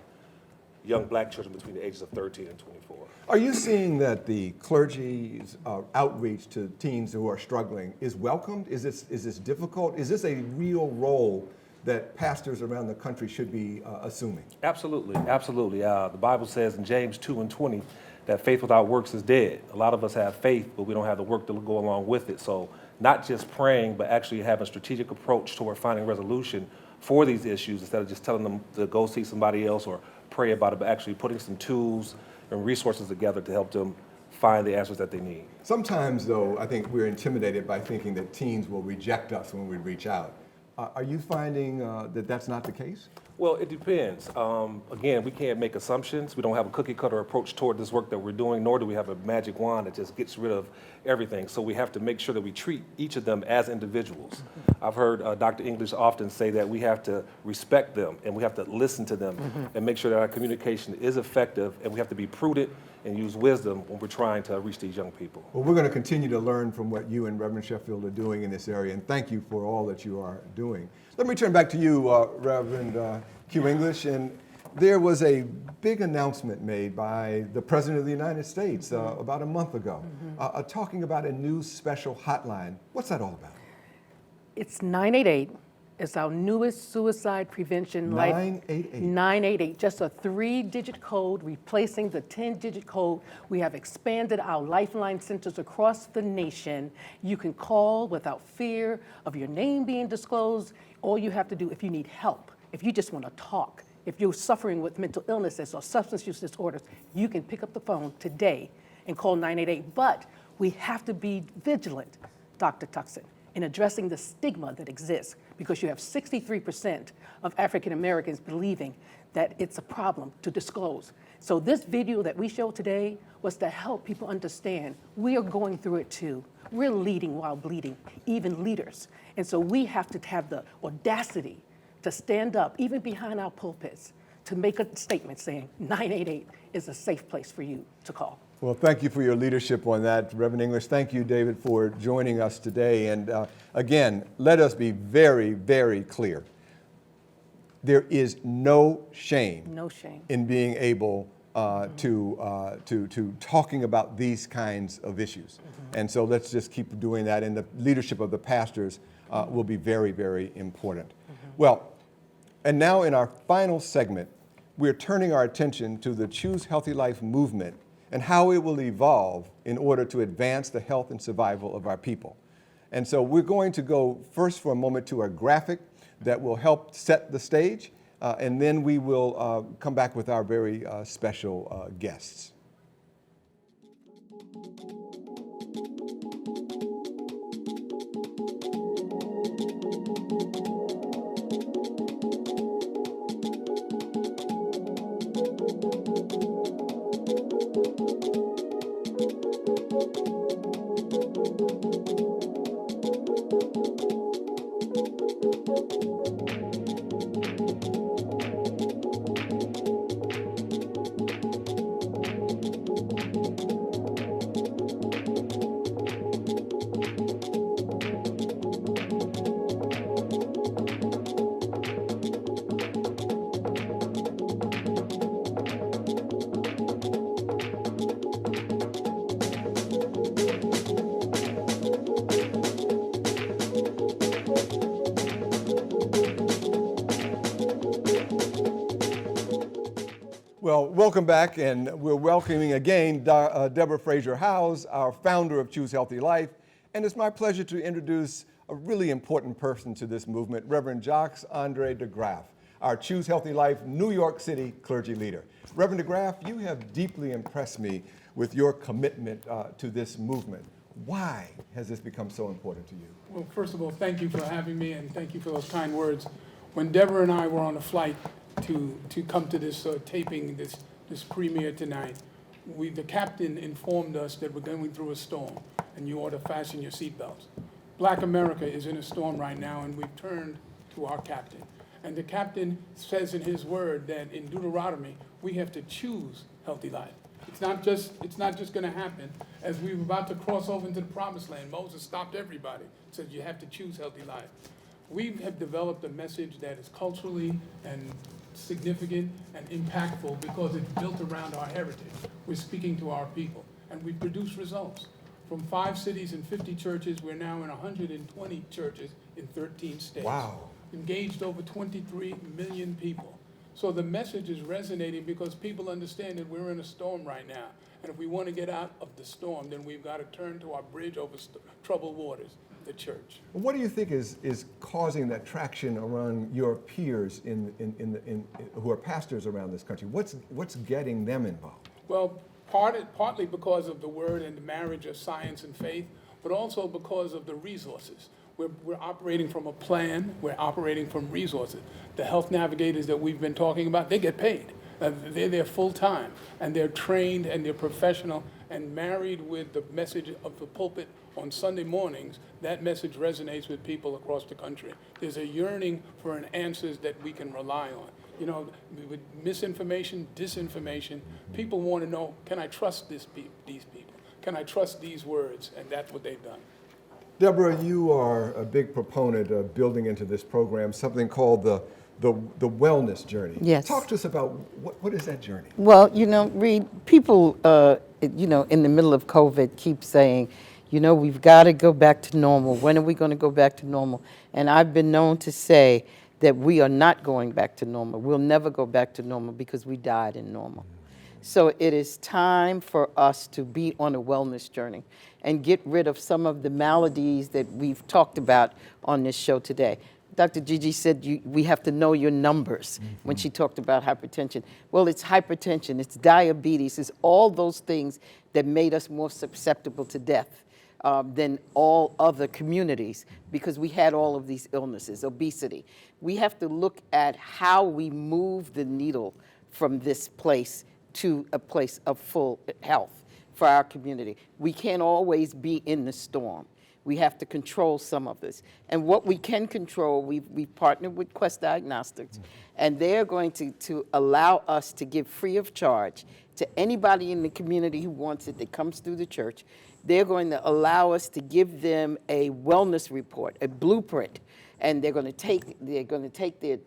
S23: young Black children between the ages of 13 and 24.
S11: Are you seeing that the clergy's outreach to teens who are struggling is welcomed? Is this difficult? Is this a real role that pastors around the country should be assuming?
S23: Absolutely, absolutely. The Bible says in James 2:20 that faith without works is dead. A lot of us have faith, but we don't have the work to go along with it. So not just praying, but actually having a strategic approach toward finding resolution for these issues instead of just telling them to go see somebody else or pray about it, but actually putting some tools and resources together to help them find the answers that they need.
S11: Sometimes, though, I think we're intimidated by thinking that teens will reject us when we reach out. Are you finding that that's not the case?
S23: Well, it depends. Again, we can't make assumptions. We don't have a cookie cutter approach toward this work that we're doing, nor do we have a magic wand that just gets rid of everything. So we have to make sure that we treat each of them as individuals. I've heard Dr. English often say that we have to respect them and we have to listen to them and make sure that our communication is effective, and we have to be prudent and use wisdom when we're trying to reach these young people.
S11: Well, we're going to continue to learn from what you and Reverend Sheffield are doing in this area, and thank you for all that you are doing. Let me turn back to you, Reverend Q. English, and there was a big announcement made by the President of the United States about a month ago, talking about a new special hotline. What's that all about?
S16: It's 988. It's our newest suicide prevention.
S11: 988.
S16: 988, just a 3-digit code replacing the 10-digit code. We have expanded our Lifeline centers across the nation. You can call without fear of your name being disclosed. All you have to do if you need help, if you just want to talk, if you're suffering with mental illnesses or substance use disorders, you can pick up the phone today and call 988. But we have to be vigilant, Dr. Tuckson, in addressing the stigma that exists, because you have 63% of African Americans believing that it's a problem to disclose. So this video that we showed today was to help people understand we are going through it too. We're leading while bleeding, even leaders. And so we have to have the audacity to stand up, even behind our pulpits, to make a statement saying 988 is a safe place for you to call.
S11: Well, thank you for your leadership on that, Reverend English. Thank you, David, for joining us today. And again, let us be very, very clear. There is no shame, in being able to talking about these kinds of issues. And so let's just keep doing that. And the leadership of the pastors will be very, very important. Well, and now in our final segment, we're turning our attention to the Choose Healthy Life movement and how it will evolve in order to advance the health and survival of our people. And so we're going to go first for a moment to a graphic that will help set the stage. and then we will come back with our very special guests. Well, welcome back, and we're welcoming again Deborah Fraser Howes, our founder of Choose Healthy Life, and it's my pleasure to introduce a really important person to this movement, Reverend Jacques Andre DeGraff, our Choose Healthy Life New York City clergy leader. Reverend DeGraff, you have deeply impressed me with your commitment to this movement. Why has this become so important to you?
S2: Well, first of all, thank you for having me, and thank you for those kind words. When Deborah and I were on a flight to come to this taping, this premiere tonight, the captain informed us that we're going through a storm, and you ought to fasten your seatbelts. Black America is in a storm right now, and we've turned to our captain. And the captain says in his word that in Deuteronomy, we have to choose healthy life. It's not just going to happen. As we were about to cross over into the promised land, Moses stopped everybody, said you have to choose healthy life. We have developed a message that is culturally and significant and impactful because it's built around our heritage. We're speaking to our people, and we produce results. From 5 cities and 50 churches, we're now in 120 churches in 13 states.
S11: Wow.
S2: Engaged over 23 million people. So the message is resonating because people understand that we're in a storm right now. And if we want to get out of the storm, then we've got to turn to our bridge over troubled waters, the church.
S11: What do you think is causing that traction around your peers who are pastors around this country? What's getting them involved?
S2: Well, partly because of the word and the marriage of science and faith, but also because of the resources. We're operating from a plan. We're operating from resources. The health navigators that we've been talking about, they get paid. They're there full time, and they're trained and they're professional and married with the message of the pulpit on Sunday mornings. That message resonates with people across the country. There's a yearning for answers that we can rely on. You know, with misinformation, disinformation, people want to know, can I trust these people? Can I trust these words? And that's what they've done.
S11: Deborah, you are a big proponent of building into this program something called the wellness journey.
S5: Yes.
S11: Talk to us about what is that journey?
S5: Well, you know, Reed, people, in the middle of COVID keep saying, we've got to go back to normal. When are we going to go back to normal? And I've been known to say that we are not going back to normal. We'll never go back to normal because we died in normal. So it is time for us to be on a wellness journey and get rid of some of the maladies that we've talked about on this show today. Dr. Gigi said we have to know your numbers when she talked about hypertension. Well, it's hypertension, it's diabetes, it's all those things that made us more susceptible to death than all other communities because we had all of these illnesses, obesity. We have to look at how we move the needle from this place to a place of full health for our community. We can't always be in the storm. We have to control some of this. And what we can control, we've partnered with Quest Diagnostics, and they're going to allow us to give free of charge to anybody in the community who wants it that comes through the church. They're going to allow us to give them a wellness report, a blueprint, and they're going to take their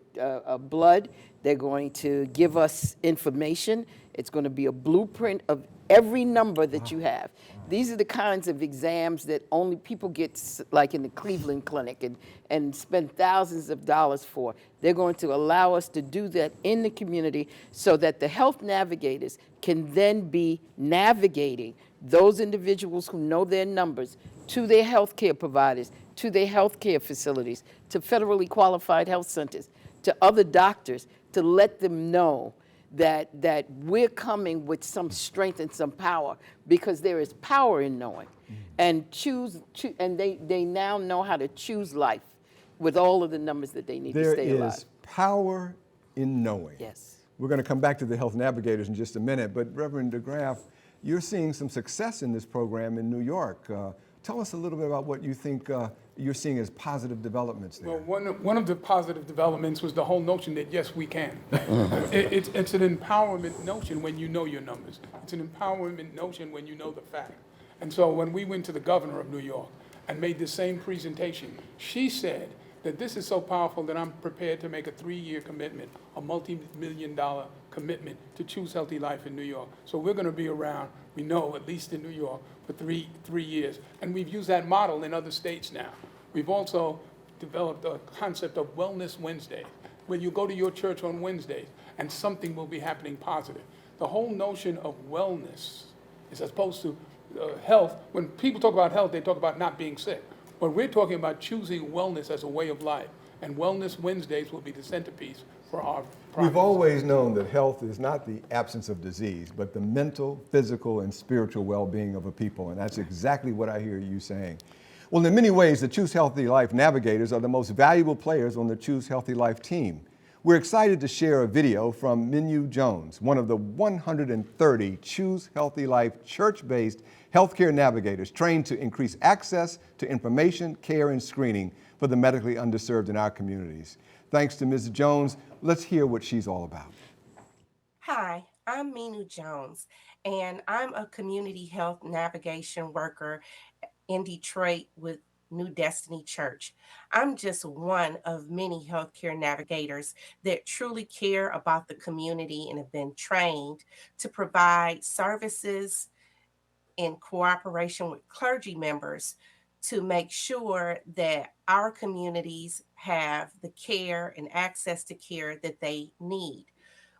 S5: blood. They're going to give us information. It's going to be a blueprint of every number that you have. These are the kinds of exams that only people get, like in the Cleveland Clinic, and spend thousands of dollars for. They're going to allow us to do that in the community so that the health navigators can then be navigating those individuals who know their numbers to their health care providers, to their health care facilities, to federally qualified health centers, to other doctors to let them know that we're coming with some strength and some power, because there is power in knowing. And and they now know how to choose life with all of the numbers that they need to stay alive.
S11: There is power in knowing.
S5: Yes.
S11: We're going to come back to the health navigators in just a minute, but Reverend DeGraff, you're seeing some success in this program in New York. Tell us a little bit about what you think you're seeing as positive developments there.
S17: Well, one of the positive developments was the whole notion that, yes, we can. It's an empowerment notion when you know your numbers. It's an empowerment notion when you know the fact. And so when we went to the governor of New York and made the same presentation, she said that this is so powerful that I'm prepared to make a 3-year commitment, a multi-million-dollar commitment to Choose Healthy Life in New York. So we're going to be around, we know, at least in New York, for three years. And we've used that model in other states now. We've also developed a concept of Wellness Wednesday, where you go to your church on Wednesdays and something will be happening positive. The whole notion of wellness is as opposed to health. When people talk about health, they talk about not being sick. But we're talking about choosing wellness as a way of life. And Wellness Wednesdays will be the centerpiece for our progress.
S11: We've always known that health is not the absence of disease, but the mental, physical, and spiritual well-being of a people. And that's exactly what I hear you saying. Well, in many ways, the Choose Healthy Life navigators are the most valuable players on the Choose Healthy Life team. We're excited to share a video from Minyu Jones, one of the 130 Choose Healthy Life church-based healthcare navigators trained to increase access to information, care, and screening for the medically underserved in our communities. Thanks to Ms. Jones. Let's hear what she's all about.
S1: Hi, I'm Minyu Jones, and I'm a community health navigation worker in Detroit with New Destiny Church. I'm just one of many healthcare navigators that truly care about the community and have been trained to provide services in cooperation with clergy members to make sure that our communities have the care and access to care that they need.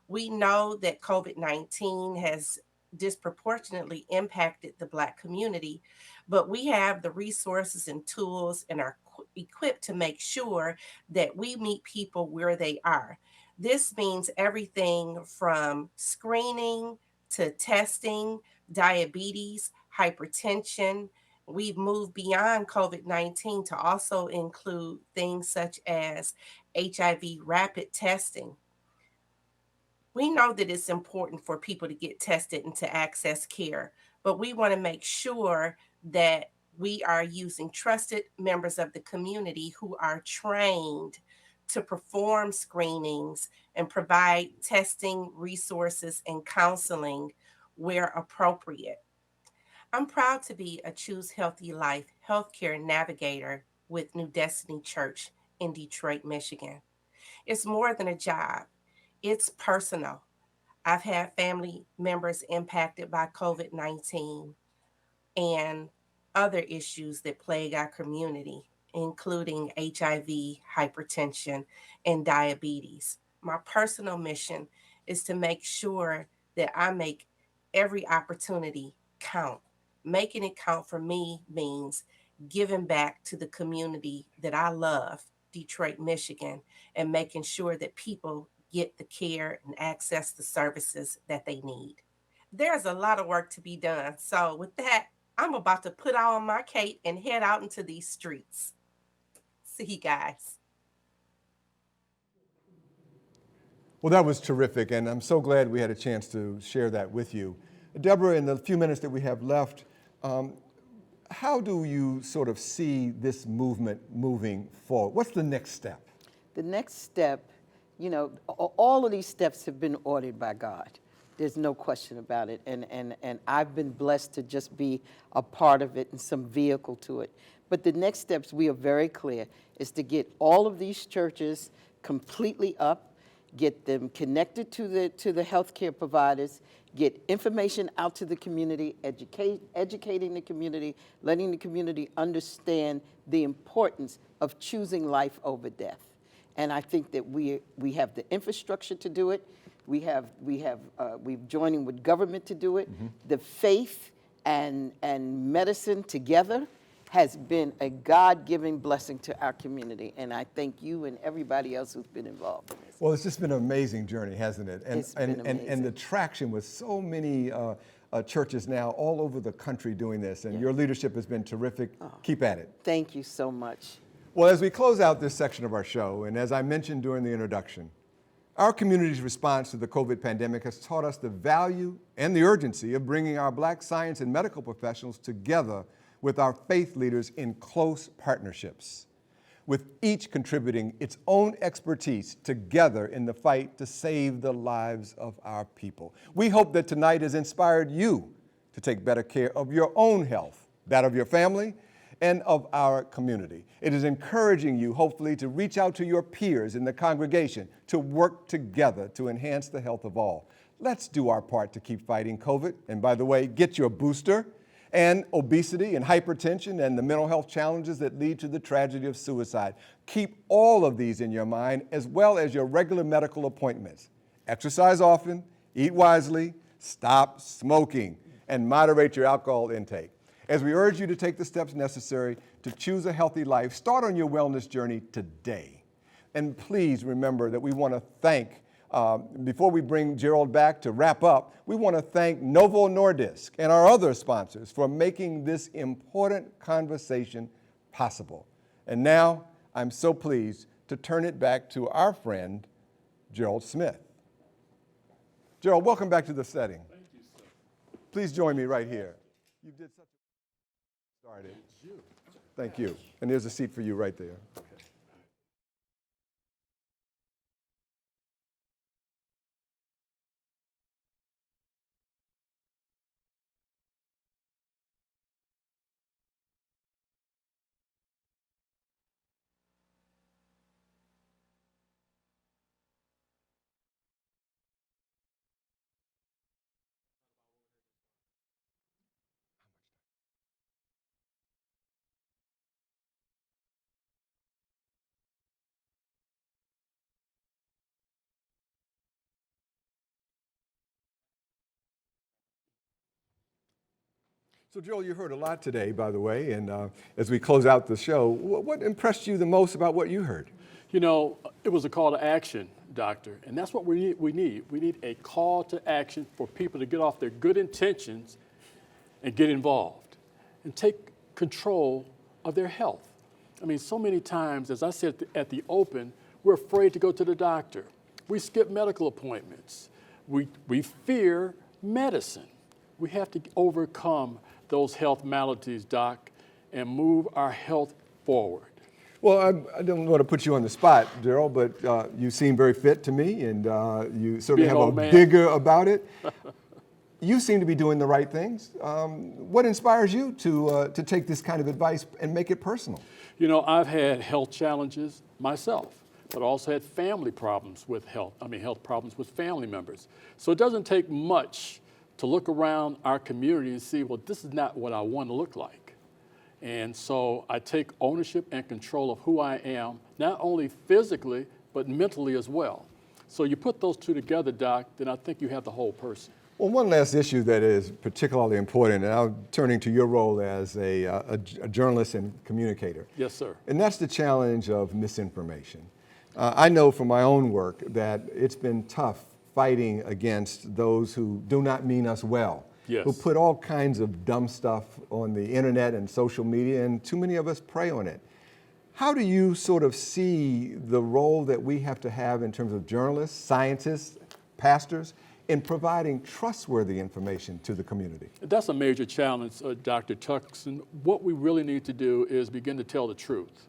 S1: We know that COVID-19 has disproportionately impacted the Black community, but we have the resources and tools and are equipped to make sure that we meet people where they are. This means everything from screening to testing, diabetes, hypertension. We've moved beyond COVID-19 to also include things such as HIV rapid testing. We know that it's important for people to get tested and to access care, but we want to make sure that we are using trusted members of the community who are trained to perform screenings and provide testing resources and counseling where appropriate. I'm proud to be a Choose Healthy Life healthcare navigator with New Destiny Church in Detroit, Michigan. It's more than a job. It's personal. I've had family members impacted by COVID-19 and other issues that plague our community, including HIV, hypertension, and diabetes. My personal mission is to make sure that I make every opportunity count. Making it count for me means giving back to the community that I love, Detroit, Michigan, and making sure that people get the care and access the services that they need. There's a lot of work to be done. So with that, I'm about to put on my cape and head out into these streets. See you guys.
S11: Well, that was terrific, and I'm so glad we had a chance to share that with you. Deborah, in the few minutes that we have left, how do you sort of see this movement moving forward? What's the next step?
S5: The next step, you know, all of these steps have been ordered by God. There's no question about it. And I've been blessed to just be a part of it and some vehicle to it. But the next steps, we are very clear, is to get all of these churches completely up, get them connected to the healthcare providers, get information out to the community, educating the community, letting the community understand the importance of choosing life over death. And I think that we have the infrastructure to do it. We've joining with government to do it. Mm-hmm. The faith and medicine together has been a God-given blessing to our community, and I thank you and everybody else who's been involved in this.
S11: Well, it's just been an amazing journey, hasn't it? And,
S5: It's been
S11: and the traction with so many churches now all over the country doing this, and your leadership has been terrific. Keep at it.
S5: Thank you so much.
S11: Well, as we close out this section of our show, and as I mentioned during the introduction, our community's response to the COVID pandemic has taught us the value and the urgency of bringing our Black science and medical professionals together with our faith leaders in close partnerships, with each contributing its own expertise together in the fight to save the lives of our people. We hope that tonight has inspired you to take better care of your own health, that of your family, and of our community. It is encouraging you, hopefully, to reach out to your peers in the congregation to work together to enhance the health of all. Let's do our part to keep fighting COVID. And by the way, get your booster. And obesity and hypertension and the mental health challenges that lead to the tragedy of suicide. Keep all of these in your mind, as well as your regular medical appointments. Exercise often, eat wisely, stop smoking, and moderate your alcohol intake. As we urge you to take the steps necessary to choose a healthy life, start on your wellness journey today. And please remember that we want to thank before we bring Gerald back to wrap up, we want to thank Novo Nordisk and our other sponsors for making this important conversation possible. And now, I'm so pleased to turn it back to our friend, Gerald Smith. Gerald, welcome back to the setting.
S2: Thank you, sir.
S11: Please join me right here. You did such a started. Thank you. And there's a seat for you right there. So, Joel, you heard a lot today, by the way, and as we close out the show, what impressed you the most about what you heard?
S2: You know, it was a call to action, Doctor, and that's what we need. We need a call to action for people to get off their good intentions and get involved and take control of their health. I mean, so many times, as I said at the open, we're afraid to go to the doctor. We skip medical appointments. We fear medicine. We have to overcome those health maladies, Doc, and move our health forward.
S11: Well, I don't want to put you on the spot, Gerald, but you seem very fit to me, and you certainly have a vigor about it. You seem to be doing the right things. What inspires you to take this kind of advice and make it personal?
S2: You know, I've had health challenges myself, but also had family problems with health problems with family members. So it doesn't take much to look around our community and see, well, this is not what I want to look like. And so I take ownership and control of who I am, not only physically, but mentally as well. So you put those two together, Doc, then I think you have the whole person.
S11: Well, one last issue that is particularly important, and I'm turning to your role as a journalist and communicator.
S2: Yes, sir.
S11: And that's the challenge of misinformation. I know from my own work that it's been tough fighting against those who do not mean us well,
S2: yes,
S11: who put all kinds of dumb stuff on the internet and social media, and too many of us prey on it. How do you sort of see the role that we have to have in terms of journalists, scientists, pastors, in providing trustworthy information to the community?
S2: That's a major challenge, Dr. Tuckson. What we really need to do is begin to tell the truth.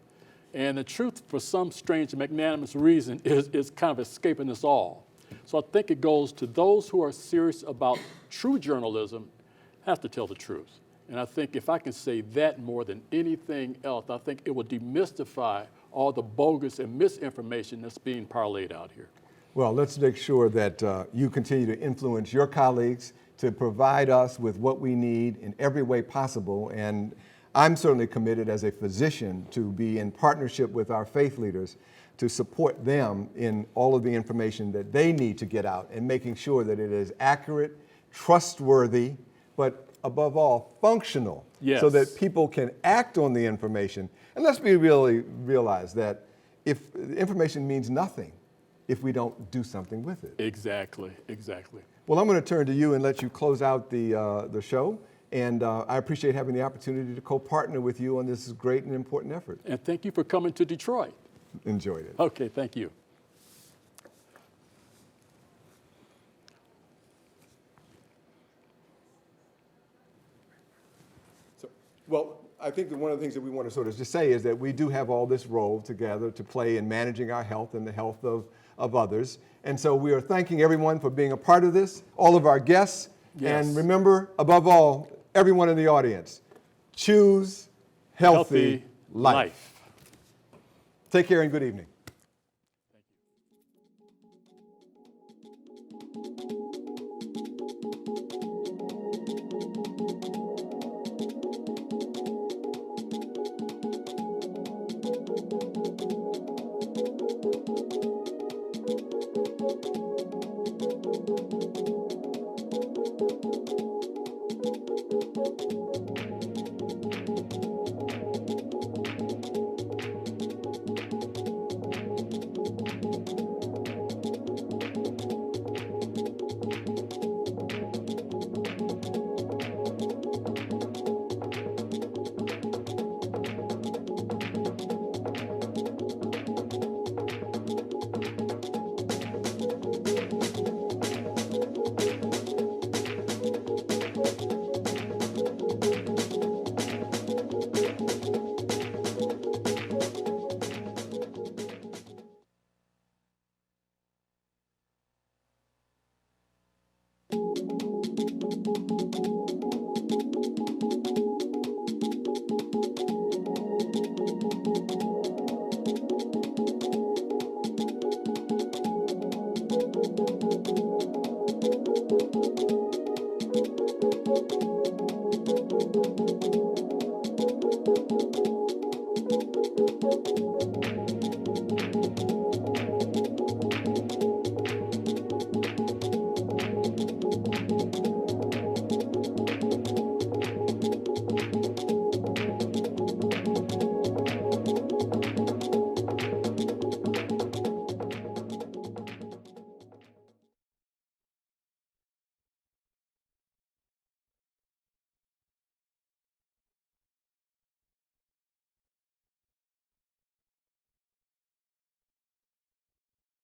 S2: And the truth, for some strange and magnanimous reason, is kind of escaping us all. So I think it goes to those who are serious about true journalism have to tell the truth. And I think if I can say that more than anything else, I think it will demystify all the bogus and misinformation that's being parlayed out here.
S11: Well, let's make sure that you continue to influence your colleagues to provide us with what we need in every way possible. And I'm certainly committed as a physician to be in partnership with our faith leaders to support them in all of the information that they need to get out and making sure that it is accurate, trustworthy, but above all, functional,
S2: Yes.
S11: so that people can act on the information. And let's be really realize that if the information means nothing if we don't do something with it.
S2: Exactly, exactly.
S11: Well, I'm going to turn to you and let you close out the show. And I appreciate having the opportunity to co-partner with you on this great and important effort.
S2: And thank you for coming to Detroit.
S11: Enjoyed it.
S2: Okay, thank you.
S11: Well, I think that one of the things that we want to sort of just say is that we do have all this role together to play in managing our health and the health of others. And so we are thanking everyone for being a part of this, all of our guests.
S2: Yes.
S11: And remember, above all, everyone in the audience, choose healthy life. Take care and good evening. Thank you.